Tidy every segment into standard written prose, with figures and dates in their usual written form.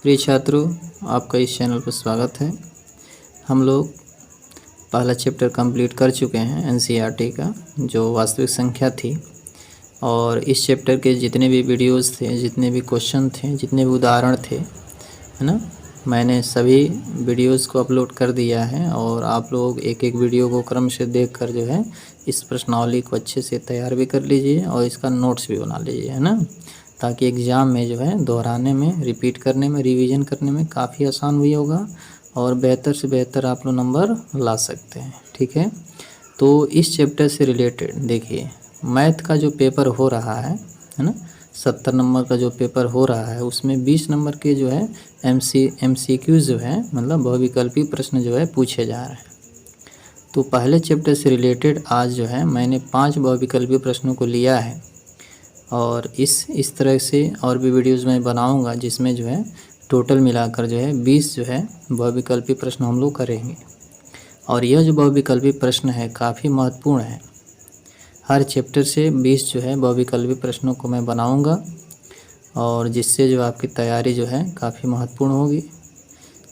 प्रिय छात्रों, आपका इस चैनल पर स्वागत है। हम लोग पहला चैप्टर कंप्लीट कर चुके हैं एनसीईआरटी का, जो वास्तविक संख्या थी। और इस चैप्टर के जितने भी वीडियोस थे, जितने भी क्वेश्चन थे, जितने भी उदाहरण थे, है ना, मैंने सभी वीडियोस को अपलोड कर दिया है। और आप लोग एक एक वीडियो को क्रम से देखकर जो है इस प्रश्नावली को अच्छे से तैयार भी कर लीजिए और इसका नोट्स भी बना लीजिए, है ना, ताकि एग्ज़ाम में जो है दोहराने में, रिपीट करने में, रिवीजन करने में काफ़ी आसान भी होगा और बेहतर से बेहतर आप लोग नंबर ला सकते हैं। ठीक है, तो इस चैप्टर से रिलेटेड देखिए, मैथ का जो पेपर हो रहा है ना, 70 नंबर का जो पेपर हो रहा है, उसमें 20 नंबर के जो है MCQ जो है, मतलब बहुविकल्पी प्रश्न जो है पूछे जा रहे हैं। तो पहले चैप्टर से रिलेटेड आज जो है मैंने 5 बहुविकल्पी प्रश्नों को लिया है और इस तरह से और भी वीडियोज़ मैं बनाऊंगा, जिसमें जो है टोटल मिलाकर जो है 20 जो है बहुविकल्पी प्रश्न हम लोग करेंगे। और यह जो बहुविकल्पी प्रश्न है काफ़ी महत्वपूर्ण है। हर चैप्टर से 20 जो है बहुविकल्पी प्रश्नों को मैं बनाऊंगा और जिससे जो आपकी तैयारी जो है काफ़ी महत्वपूर्ण होगी,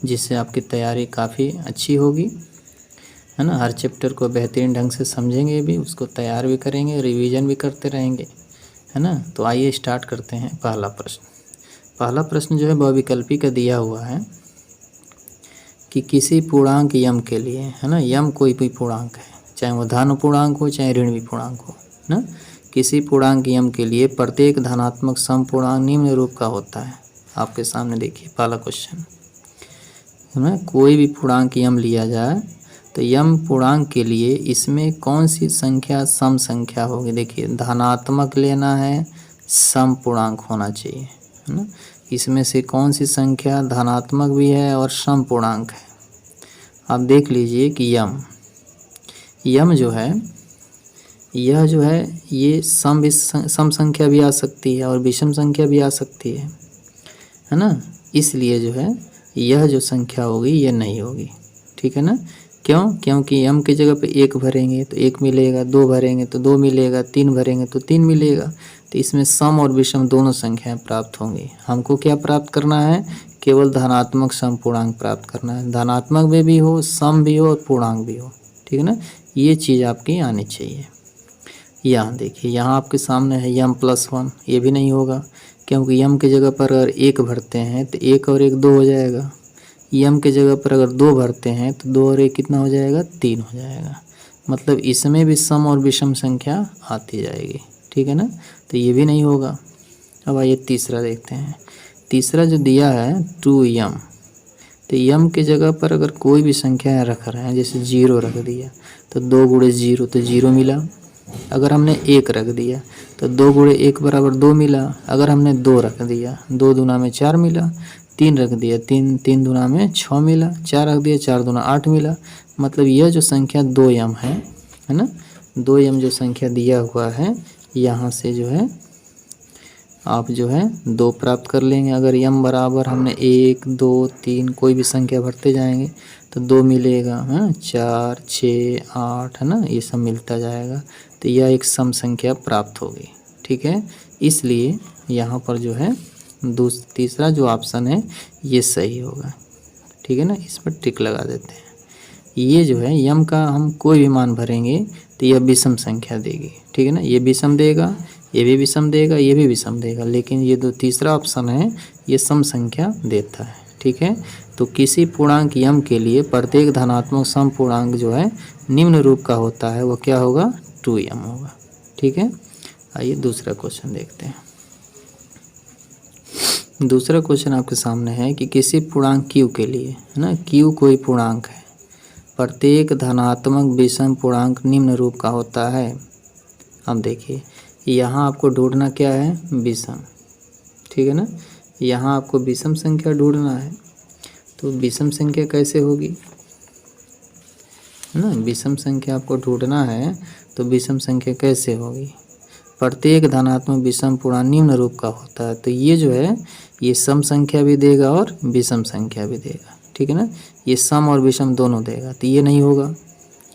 जिससे आपकी तैयारी काफ़ी अच्छी होगी, है ना। हर चैप्टर को बेहतरीन ढंग से समझेंगे भी, उसको तैयार भी करेंगे, रिवीजन भी करते रहेंगे, है ना। तो आइए स्टार्ट करते हैं। पहला प्रश्न जो है बहुविकल्पी का दिया हुआ है कि किसी पूर्णांक यम के लिए, है ना, यम कोई भी पूर्णांक है, चाहे वो धन पूर्णांक हो चाहे ऋण पूर्णांक हो, ना, किसी पूर्णांक यम के लिए प्रत्येक धनात्मक समपूर्णांक निम्न रूप का होता है। आपके सामने देखिए पहला क्वेश्चन, है ना। कोई भी पूर्णांक यम लिया जाए तो यम पूर्णांक के लिए इसमें कौन सी संख्या सम संख्या होगी। देखिए, धनात्मक लेना है, सम पूर्णांक होना चाहिए, है ना। इसमें से कौन सी संख्या धनात्मक भी है और सम पूर्णांक है। आप देख लीजिए कि यम जो है, यह जो है ये सम संख्या भी आ सकती है और विषम संख्या भी आ सकती है ना। इसलिए जो है यह जो संख्या होगी ये नहीं होगी, ठीक है ना। क्यों? क्योंकि यम की जगह पे 1 भरेंगे तो 1 मिलेगा, 2 भरेंगे तो 2 मिलेगा, 3 भरेंगे तो 3 मिलेगा। तो इसमें सम और विषम दोनों संख्याएं प्राप्त होंगी। हमको क्या प्राप्त करना है? केवल धनात्मक सम पूर्णांक प्राप्त करना है। धनात्मक में भी हो, सम भी हो और पूर्णांक भी हो, ठीक है ना। ये चीज़ आपकी आनी चाहिए। यहाँ देखिए, यहाँ आपके सामने है यम +1, ये भी नहीं होगा, क्योंकि यम की जगह पर अगर 1 भरते हैं तो 1 और 1 2 हो जाएगा। यम के जगह पर अगर 2 भरते हैं तो 2 और 1 कितना हो जाएगा? 3 हो जाएगा। मतलब इसमें भी सम और विषम संख्या आती जाएगी, ठीक है ना। तो ये भी नहीं होगा। अब आइए तीसरा देखते हैं। तीसरा जो दिया है 2m, तो यम के जगह पर अगर कोई भी संख्या रख रहे हैं, जैसे 0 रख दिया तो 2 × 0 तो 0 मिला। अगर हमने 1 रख दिया तो 2 × 1 बराबर 2 मिला। अगर हमने 2 रख दिया, 2 दूना में 4 मिला। 3 रख दिया, 3 दूना में 6 मिला। 4 रख दिया, 4 दूना 8 मिला। मतलब यह जो संख्या 2m है ना, 2m जो संख्या दिया हुआ है, यहाँ से जो है आप जो है 2 प्राप्त कर लेंगे। अगर m बराबर हमने 1 2 3 कोई भी संख्या भरते जाएंगे तो 2 मिलेगा, है 4 6 8, है ना, ये सब मिलता जाएगा। तो यह एक सम संख्या प्राप्त होगी, ठीक है। इसलिए यहाँ पर जो है तीसरा जो ऑप्शन है ये सही होगा, ठीक है ना। इस पर टिक लगा देते हैं। ये जो है यम का हम कोई भी मान भरेंगे तो यह विषम संख्या देगी, ठीक है ना। ये विषम देगा, ये भी विषम देगा, ये भी विषम देगा, लेकिन ये जो तीसरा ऑप्शन है ये सम संख्या देता है, ठीक है। तो किसी पूर्णांक यम के लिए प्रत्येक धनात्मक सम पूर्णांक जो है निम्न रूप का होता है, वो क्या होगा? 2m होगा, ठीक है। आइए दूसरा क्वेश्चन देखते हैं। दूसरा क्वेश्चन आपके सामने है कि किसी पूर्णांक q के लिए, है ना, q कोई पूर्णांक है, प्रत्येक धनात्मक विषम पूर्णांक निम्न रूप का होता है। अब देखिए, यहाँ आपको ढूंढना क्या है? विषम, ठीक है ना। यहाँ आपको विषम संख्या ढूंढना है। तो विषम संख्या कैसे होगी, है ना। विषम संख्या आपको ढूंढना है तो विषम संख्या कैसे होगी? प्रत्येक धनात्मक विषम पूर्णांक निम्न रूप का होता है। तो ये जो है ये सम संख्या भी देगा और विषम संख्या भी देगा, ठीक है ना। ये सम और विषम दोनों देगा, तो ये नहीं होगा।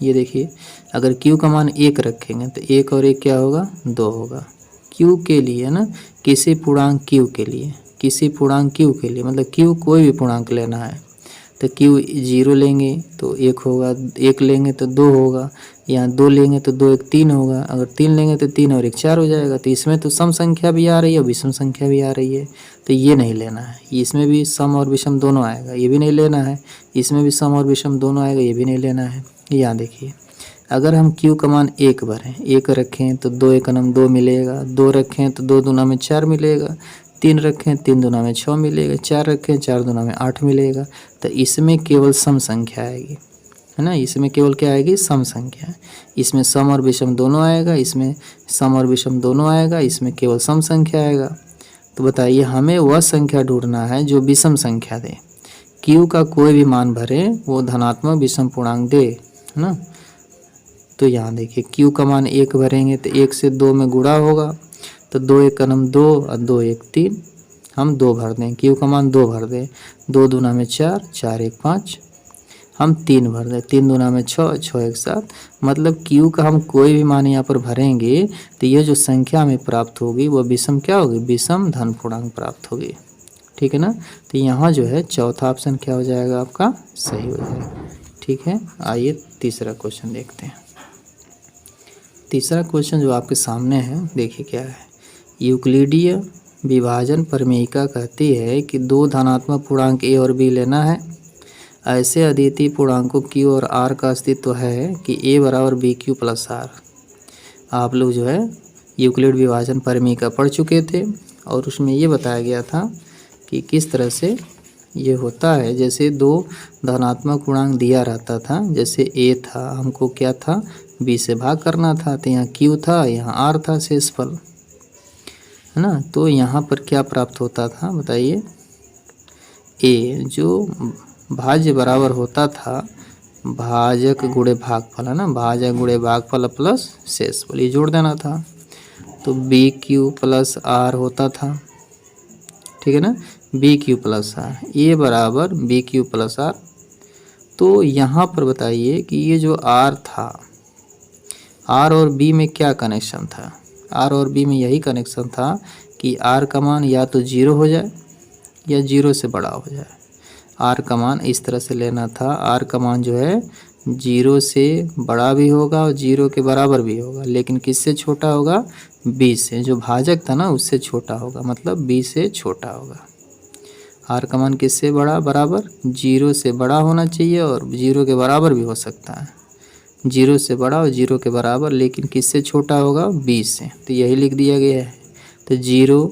ये देखिए, अगर q का मान 1 रखेंगे तो 1 और 1 क्या होगा? 2 होगा। q के लिए, है ना, किसी पूर्णांक q के लिए किसी पूर्णांक क्यू के लिए, मतलब क्यू कोई भी पूर्णांक लेना है तो क्यू 0 लेंगे तो 1 होगा, 1 लेंगे तो 2 होगा, यहाँ 2 लेंगे तो 2 1 3 होगा, अगर 3 लेंगे तो 3 और 1 4 हो जाएगा। तो इसमें तो सम संख्या भी आ रही है और विषम संख्या भी आ रही है, तो ये नहीं लेना है। इसमें भी सम और विषम दोनों आएगा, ये भी नहीं लेना है। इसमें भी सम और विषम दोनों आएगा, ये भी नहीं लेना है। यहाँ देखिए, अगर हम क्यू का मान 1 भरें, 1 रखें तो 2 1 नम 2 मिलेगा, 2 रखें तो 2 दूना में 4 मिलेगा, 3 रखें 3 दूना में 6 मिलेगा, 4 रखें 4 दूना में 8 मिलेगा। तो इसमें केवल सम संख्या आएगी, है ना। इसमें केवल क्या आएगी, सम संख्या। इसमें सम और विषम दोनों आएगा, इसमें सम और विषम दोनों आएगा, इसमें केवल सम संख्या आएगा। तो बताइए, हमें वह संख्या ढूंढना है जो विषम संख्या दे। क्यू का कोई भी मान भरे वो धनात्मक विषम पूर्णांक दे, है ना। तो यहाँ देखिए, क्यू का मान 1 भरेंगे तो 1 से 2 में गुणा होगा, तो 2 1 नम 2 और 2 1 3, हम 2 भर दें। क्यू का मान 2 भर दें, 2 दूना में 4, 4 1 5, हम 3 भर दें, 3 दूना में 6, 6 1 7। मतलब क्यू का हम कोई भी मान यहाँ पर भरेंगे तो ये जो संख्या हमें प्राप्त होगी वो विषम क्या होगी, विषम धन पूर्णांक प्राप्त होगी, ठीक है ना। तो यहाँ जो है चौथा ऑप्शन क्या हो जाएगा आपका, सही हो जाएगा, ठीक है। आइए तीसरा क्वेश्चन देखते हैं। तीसरा क्वेश्चन जो आपके सामने है, देखिए क्या है। यूक्लिडीय विभाजन प्रमेयिका कहती है कि 2 धनात्मक पूर्णांक ए और बी लेना है। ऐसे अद्वितीय पूर्णांकों क्यू और आर का अस्तित्व है कि ए बराबर बी क्यू प्लस आर। आप लोग जो है यूक्लिड विभाजन प्रमेयिका पढ़ चुके थे और उसमें ये बताया गया था कि किस तरह से ये होता है। जैसे 2 धनात्मक पूर्णांक दिया रहता था, जैसे ए था, हमको क्या था, बी से भाग करना था, तो यहाँ क्यू था, यहाँ आर था शेषफल, है ना। तो यहाँ पर क्या प्राप्त होता था बताइए, ए जो भाज्य बराबर होता था भाजक गुणे भागफल, है ना, भाजक गुणे भागफल प्लस शेषफल, ये जोड़ देना था। तो बी क्यू प्लस आर होता था, ठीक है ना, बी क्यू प्लस आर, ए बराबर बी क्यू प्लस आर। तो यहाँ पर बताइए कि ये जो आर था, आर और बी में क्या कनेक्शन था, आर और बी में यही कनेक्शन था कि आर का मान या तो 0 हो जाए या 0 से बड़ा हो जाए। आर का मान इस तरह से लेना था, आर का मान जो है 0 से बड़ा भी होगा और 0 के बराबर भी होगा, लेकिन किससे छोटा होगा, बी से, जो भाजक था ना उससे छोटा होगा, मतलब बी से छोटा होगा। आर का मान किससे बड़ा, बराबर, 0 से बड़ा होना चाहिए और 0 के बराबर भी हो सकता है, 0 से बड़ा और 0 के बराबर, लेकिन किससे छोटा होगा, बी से। तो यही लिख दिया गया है। तो 0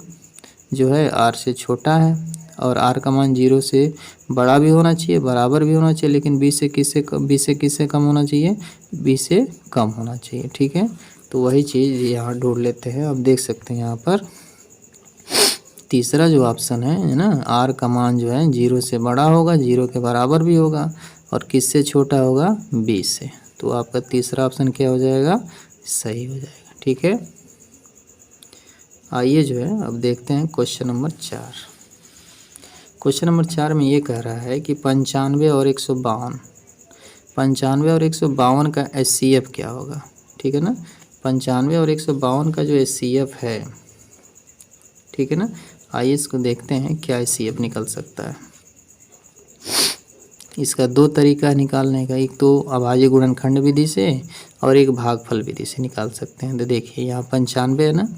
जो है आर से छोटा है और आर का मान 0 से बड़ा भी होना चाहिए, बराबर भी होना चाहिए, लेकिन बी से किससे कम होना चाहिए, बी से कम होना चाहिए, ठीक है। तो वही चीज़ यहाँ ढूंढ लेते हैं। अब देख सकते हैं यहाँ पर तीसरा जो ऑप्शन है ना, आर का मान जो है 0 से बड़ा होगा, 0 के बराबर भी होगा और किससे छोटा होगा, बी से। तो आपका तीसरा ऑप्शन क्या हो जाएगा, सही हो जाएगा, ठीक है। आइए जो है अब देखते हैं क्वेश्चन नंबर 4। क्वेश्चन नंबर 4 में ये कह रहा है कि 95 और 152, 95 और 152 का HCF क्या होगा, ठीक है ना। 95 और 152 का जो HCF है, ठीक है ना। आइए इसको देखते हैं क्या HCF निकल सकता है। इसका 2 तरीका है निकालने का, एक तो अभाज्य गुणनखंड विधि से और एक भागफल विधि से निकाल सकते हैं। तो देखिए यहाँ 95 है ना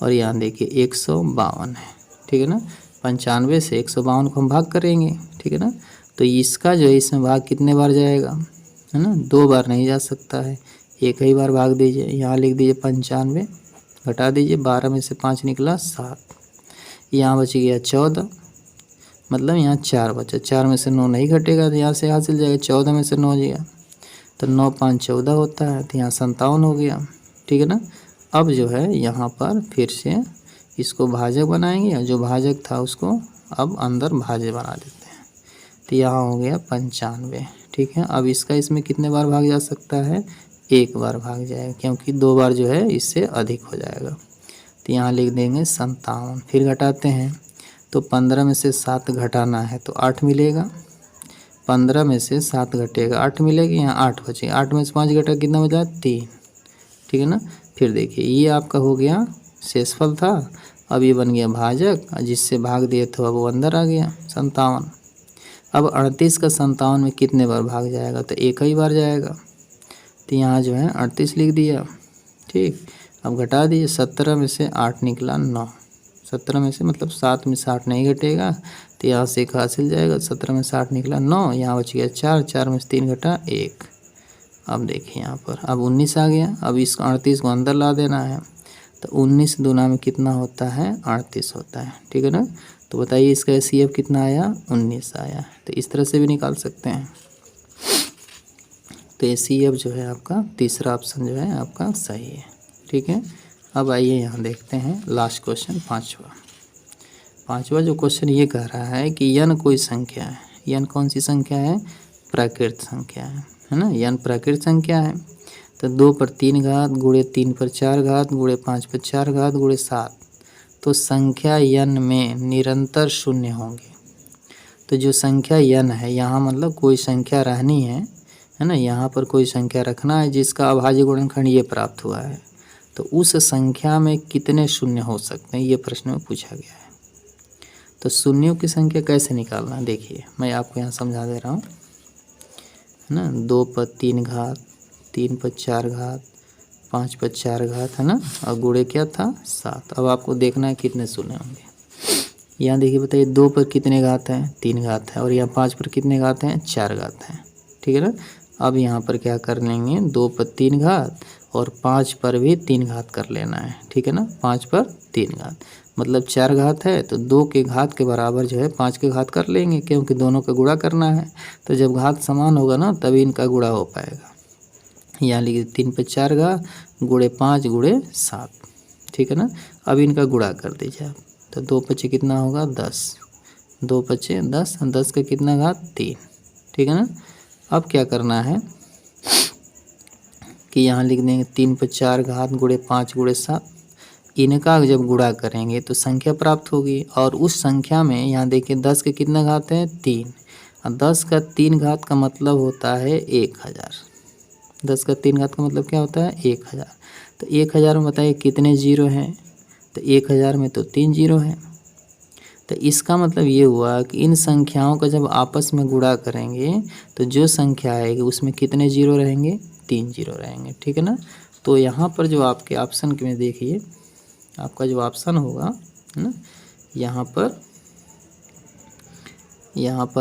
और यहाँ देखिए 152 है, ठीक है ना। 95 से 152 को हम भाग करेंगे, ठीक है ना। तो इसका जो है इसमें भाग कितने बार जाएगा, है ना, 2 बार नहीं जा सकता है, एक ही बार भाग दीजिए। यहाँ लिख दीजिए 95, घटा दीजिए, 12 में से 5 निकला 7, यहाँ बच गया 14, मतलब यहाँ 4 बचा, 4 में से 9 नहीं घटेगा तो यहाँ से हासिल जाएगा, 14 में से 9 गया तो 9 5 14 होता है, तो यहाँ 57 हो गया, ठीक है ना। अब जो है यहाँ पर फिर से इसको भाजक बनाएंगे और जो भाजक था उसको अब अंदर भाज्य बना देते हैं। तो यहाँ हो गया 95, ठीक है। अब इसका इसमें कितने बार भाग जा सकता है, 1 बार भाग जाएगा, क्योंकि 2 बार जो है इससे अधिक हो जाएगा। तो यहाँ लिख देंगे 57। फिर घटाते हैं तो 15 में से 7 घटाना है तो 8 मिलेगा, 15 में से 7 घटेगा 8 मिलेगा, यहाँ 8 बचेगा, 8 में से 5 घटा कितना बचा, 3, ठीक है ना। फिर देखिए ये आपका हो गया शेषफल था अब ये बन गया भाजक, जिससे भाग दिए तो अब वो अंदर आ गया 57। अब 38 का 57 में कितने बार भाग जाएगा, तो एक ही बार जाएगा, तो यहाँ जो है 38 लिख दिया। ठीक, अब घटा दीजिए, 17 में से 8 निकला 9, 17 में से मतलब 7 में से 8 नहीं घटेगा, तो यहाँ से एक हासिल जाएगा। 17 में से 8 निकला 9, यहाँ बच गया 4, 4 में से 3 घटा 1। अब देखिए यहाँ पर अब 19 आ गया। अब इस 38 को अंदर ला देना है, तो 19 दूना में कितना होता है, 38 होता है। ठीक है ना, तो बताइए इसका HCF कितना आया, 19 आया। तो इस तरह से भी निकाल सकते हैं। तो HCF जो है आपका तीसरा ऑप्शन जो है आपका सही है। ठीक है, अब आइए यहाँ देखते हैं लास्ट क्वेश्चन, पाँचवा जो क्वेश्चन ये कह रहा है कि यन कोई संख्या है। यन कौन सी संख्या है, प्राकृत संख्या है ना। यन प्राकृत संख्या है, तो 2 पर 3 घात गुणे 3 पर 4 घात गुणे 5 पर 4 घात गुणे 7, तो संख्या यन में निरंतर शून्य होंगे। तो जो संख्या यन है यहाँ मतलब कोई संख्या रहनी है ना, यहाँ पर कोई संख्या रखना है जिसका अभाज्य गुणनखंड ये प्राप्त हुआ है, तो उस संख्या में कितने शून्य हो सकते हैं, ये प्रश्न में पूछा गया है। तो शून्यों की संख्या कैसे निकालना, देखिए मैं आपको यहाँ समझा दे रहा हूँ, है ना। 2 पर 3 घात, 3 पर 4 घात, 5 पर 4 घात, है ना, और गुणे क्या था 7। अब आपको देखना है कितने शून्य होंगे। यहाँ देखिए बताइए 2 पर कितने घात हैं, 3 घात है, और यहाँ 5 पर कितने घात हैं, 4 घात हैं। ठीक है ना, अब यहाँ पर क्या कर लेंगे, 2 पर 3 घात और 5 पर भी 3 घात कर लेना है। ठीक है ना, 5 पर 3 घात मतलब 4 घात है, तो 2 के घात के बराबर जो है 5 के घात कर लेंगे, क्योंकि दोनों का गुणा करना है। तो जब घात समान होगा ना तभी इनका गुणा हो पाएगा। यहाँ लिखिए 3 पर 4 घात गुणे 5 गुणे 7। ठीक है ना, अब इनका गुणा कर दीजिए आप, तो 2 पचे कितना होगा 10, 2 पचे 10, 10 का कितना घात 3। ठीक है ना, अब क्या करना है कि यहाँ लिख देंगे 3 पर 4 घात गुणे 5 गुणे 7, इनका जब गुणा करेंगे तो संख्या प्राप्त होगी। और उस संख्या में यहाँ देखिए 10 के कितना घात है 3, और 10 का 3 घात का मतलब होता है 1000। 10 का 3 घात का मतलब क्या होता है 1000। तो 1000 में बताइए कितने जीरो हैं, तो 1000 में तो 3 जीरो हैं। तो इसका मतलब ये हुआ कि इन संख्याओं का जब आपस में गुणा करेंगे तो जो संख्या आएगी उसमें कितने जीरो रहेंगे, 3 जीरो रहेंगे। ठीक है ना, तो यहाँ पर जो आपके ऑप्शन में देखिए आपका जो ऑप्शन होगा, है ना, यहाँ पर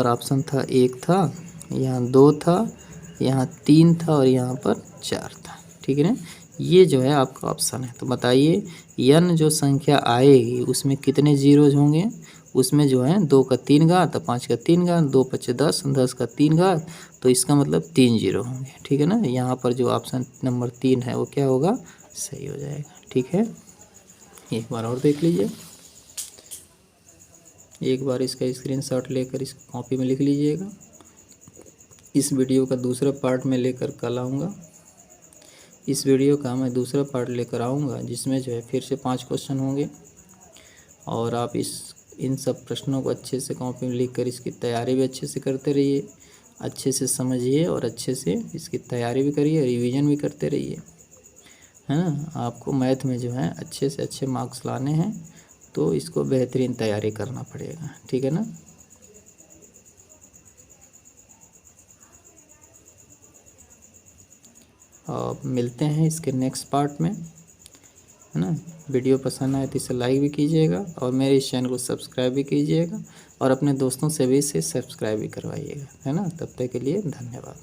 ऑप्शन था 1 था, यहाँ 2 था, यहाँ 3 था और यहाँ पर 4 था। ठीक है ना, ये जो है आपका ऑप्शन है। तो बताइए यन जो संख्या आएगी उसमें कितने जीरोज होंगे, उसमें जो है 2 का 3 घात, 5 का 3 घात, 2 पचे 10, 10 का 3 घात, तो इसका मतलब 3 जीरो होंगे। ठीक है ना, यहाँ पर जो ऑप्शन नंबर 3 है वो क्या होगा, सही हो जाएगा। ठीक है, एक बार और देख लीजिए, एक बार इसका स्क्रीनशॉट लेकर इस कॉपी में लिख लीजिएगा। इस वीडियो का दूसरा पार्ट में लेकर कल आऊँगा। इस वीडियो का मैं दूसरा पार्ट लेकर आऊँगा जिसमें जो है फिर से 5 क्वेश्चन होंगे, और आप इन सब प्रश्नों को अच्छे से कॉपी में लिखकर इसकी तैयारी भी अच्छे से करते रहिए, अच्छे से समझिए और अच्छे से इसकी तैयारी भी करिए, रिवीजन भी करते रहिए, है ना। आपको मैथ में जो है अच्छे से अच्छे मार्क्स लाने हैं, तो इसको बेहतरीन तैयारी करना पड़ेगा। ठीक है ना। और मिलते हैं इसके नेक्स्ट पार्ट में, है ना। वीडियो पसंद आए तो इसे लाइक भी कीजिएगा और मेरे इस चैनल को सब्सक्राइब भी कीजिएगा, और अपने दोस्तों से भी इसे सब्सक्राइब भी करवाइएगा, है ना। तब तक के लिए धन्यवाद।